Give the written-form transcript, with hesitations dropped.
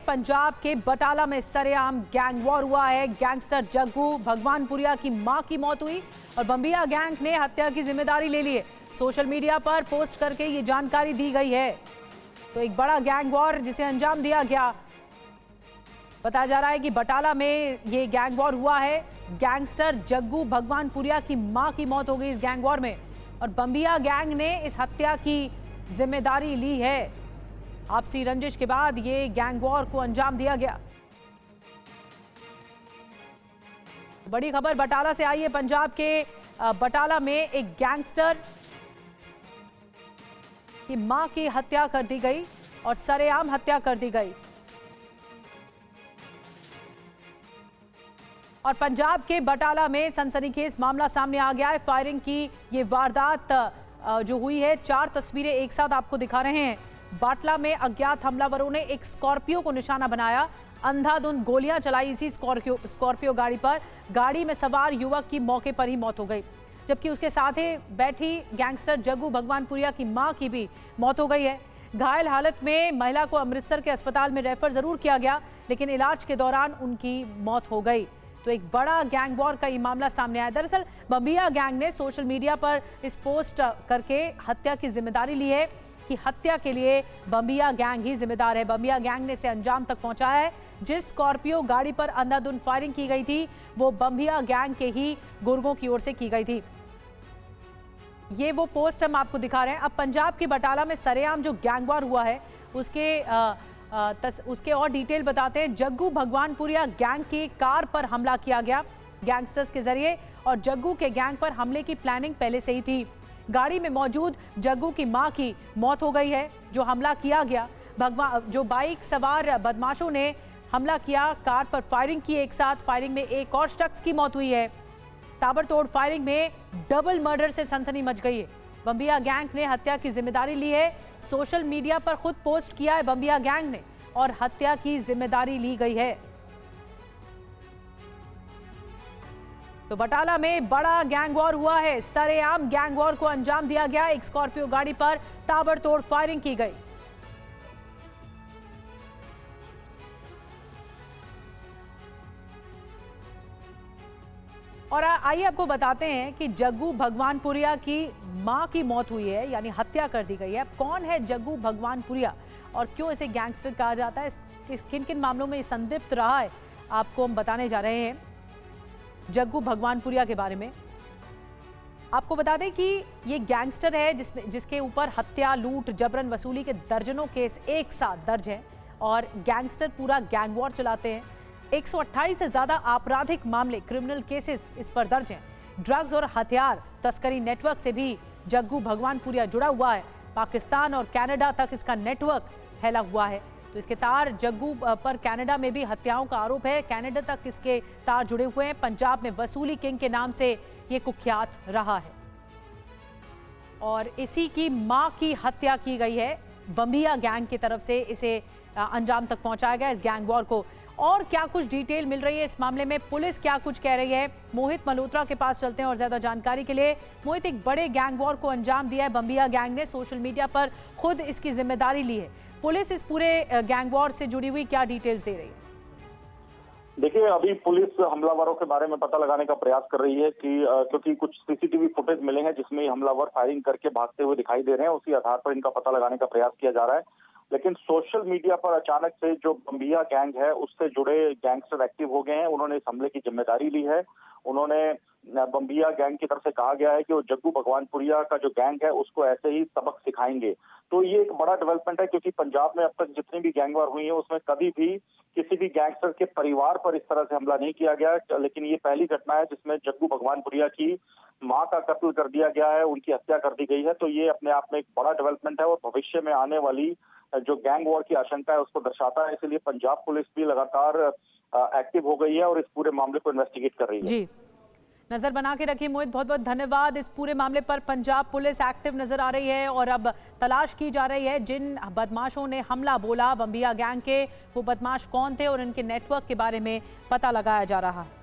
पंजाब के बटाला में सरेआम गैंग वॉर हुआ है। गैंगस्टर जग्गू भगवानपुरिया की मां की मौत हुई और बम्बिया गैंग ने हत्या की जिम्मेदारी ले ली है। सोशल मीडिया पर पोस्ट करके ये जानकारी दी गई है। तो एक बड़ा गैंग वॉर जिसे अंजाम दिया गया। बताया जा रहा है कि बटाला में ये गैंग वॉर हुआ है। गैंगस्टर जग्गू भगवानपुरिया की मां की मौत हो गई इस गैंग वॉर में और बम्बिया गैंग ने इस हत्या की जिम्मेदारी ली है। आपसी रंजिश के बाद ये गैंग वॉर को अंजाम दिया गया। बड़ी खबर बटाला से आई है। पंजाब के बटाला में एक गैंगस्टर की मां की हत्या कर दी गई और सरेआम हत्या कर दी गई। और पंजाब के बटाला में सनसनीखेज मामला सामने आ गया है। फायरिंग की ये वारदात जो हुई है, 4 तस्वीरें एक साथ आपको दिखा रहे हैं। बाटला में अज्ञात हमलावरों ने एक स्कॉर्पियो को निशाना बनाया, अंधाधुंध गोलियां चलाई इसी स्कॉर्पियो गाड़ी पर। गाड़ी में सवार युवक की मौके पर ही मौत हो गई, जबकि उसके साथ ही बैठी गैंगस्टर जग्गू भगवानपुरिया की मां की भी मौत हो गई है। घायल हालत में महिला को अमृतसर के अस्पताल में रेफर जरूर किया गया, लेकिन इलाज के दौरान उनकी मौत हो गई। तो एक बड़ा गैंग वॉर का ये मामला सामने आया। दरअसल बम्बिया गैंग ने सोशल मीडिया पर इस पोस्ट करके हत्या की जिम्मेदारी ली है कि हत्या के लिए बम्बिया गैंग ही जिम्मेदार है। बम्बिया गैंग ने इसे अंजाम तक पहुंचाया है। जिस स्कॉर्पियो गाड़ी पर अंधाधुंध फायरिंग की गई थी वो बम्बिया गैंग के ही गुर्गों की ओर से की गई थी। ये वो पोस्ट हम आपको दिखा रहे हैं। अब पंजाब के बटाला में सरेआम जो गैंग वॉर हुआ है उसके और डिटेल बताते हैं। जग्गू भगवानपुरिया गैंग की कार पर हमला किया गया गैंगस्टर्स के जरिए और जग्गू के गैंग पर हमले की प्लानिंग पहले से ही थी। गाड़ी में मौजूद जग्गू की मां की मौत हो गई है। जो हमला किया गया, जो बाइक सवार बदमाशों ने हमला किया, कार पर फायरिंग की। एक साथ फायरिंग में एक और शख्स की मौत हुई है। ताबड़तोड़ फायरिंग में डबल मर्डर से सनसनी मच गई है। बम्बिया गैंग ने हत्या की जिम्मेदारी ली है। सोशल मीडिया पर खुद पोस्ट किया है बम्बिया गैंग ने और हत्या की जिम्मेदारी ली गई है। तो बटाला में बड़ा गैंग वॉर हुआ है। सरेआम गैंग वॉर को अंजाम दिया गया। एक स्कॉर्पियो गाड़ी पर ताबड़तोड़ फायरिंग की गई। और आइए आपको बताते हैं कि जग्गू भगवानपुरिया की मां की मौत हुई है, यानी हत्या कर दी गई है। कौन है जग्गू भगवानपुरिया और क्यों इसे गैंगस्टर कहा जाता है, किन किन मामलों में संदिग्ध रहा है, आपको हम बताने जा रहे हैं जग्गू भगवानपुरिया के बारे में। आपको बता दें कि ये गैंगस्टर है जिसके ऊपर हत्या, लूट, जबरन वसूली के दर्जनों केस एक साथ दर्ज हैं और गैंगस्टर पूरा गैंग वॉर चलाते हैं। 128 से ज्यादा आपराधिक मामले, क्रिमिनल केसेस इस पर दर्ज हैं। ड्रग्स और हथियार तस्करी नेटवर्क से भी जग्गू भगवानपुरिया जुड़ा हुआ है। पाकिस्तान और कनाडा तक इसका नेटवर्क फैला हुआ है। तो इसके तार जग्गू पर कनाडा में भी हत्याओं का आरोप है। कनाडा तक इसके तार जुड़े हुए हैं। पंजाब में वसूली किंग के नाम से ये कुख्यात रहा है और इसी की मां की हत्या की गई है। बम्बिया गैंग की तरफ से इसे अंजाम तक पहुंचाया गया इस गैंग वॉर को। और क्या कुछ डिटेल मिल रही है इस मामले में, पुलिस क्या कुछ कह रही है, मोहित मल्होत्रा के पास चलते हैं और ज्यादा जानकारी के लिए। मोहित, एक बड़े गैंग वॉर को अंजाम दिया है बम्बिया गैंग ने, सोशल मीडिया पर खुद इसकी जिम्मेदारी ली है। पुलिस इस पूरे गैंग वॉर से जुड़ी हुई क्या डिटेल्स दे रही है? देखिए, अभी पुलिस हमलावरों के बारे में पता लगाने का प्रयास कर रही है कि क्योंकि कुछ सीसीटीवी फुटेज मिले हैं जिसमें हमलावर फायरिंग करके भागते हुए दिखाई दे रहे हैं। उसी आधार पर इनका पता लगाने का प्रयास किया जा रहा है। लेकिन सोशल मीडिया पर अचानक से जो बम्बिया गैंग है उससे जुड़े गैंगस्टर एक्टिव हो गए हैं। उन्होंने इस हमले की जिम्मेदारी ली है। उन्होंने बम्बिया गैंग की तरफ से कहा गया है कि वो जग्गू भगवानपुरिया का जो गैंग है उसको ऐसे ही सबक सिखाएंगे। तो ये एक बड़ा डेवलपमेंट है, क्योंकि पंजाब में अब तक जितनी भी गैंग वॉर हुई है उसमें कभी भी किसी भी गैंगस्टर के परिवार पर इस तरह से हमला नहीं किया गया। लेकिन ये पहली घटना है जिसमें जग्गू भगवानपुरिया की मां का कत्ल कर दिया गया है, उनकी हत्या कर दी गई है। तो ये अपने आप में एक बड़ा डेवलपमेंट है और भविष्य में आने वाली जो गैंग वॉर की आशंका है उसको दर्शाता है। इसलिए पंजाब पुलिस भी लगातार एक्टिव हो गई है और इस पूरे मामले को इन्वेस्टिगेट कर रही है। जी, नजर बना के रखिए मोहित, बहुत बहुत धन्यवाद। इस पूरे मामले पर पंजाब पुलिस एक्टिव नजर आ रही है और अब तलाश की जा रही है जिन बदमाशों ने हमला बोला बम्बिया गैंग के, वो बदमाश कौन थे और इनके नेटवर्क के बारे में पता लगाया जा रहा है।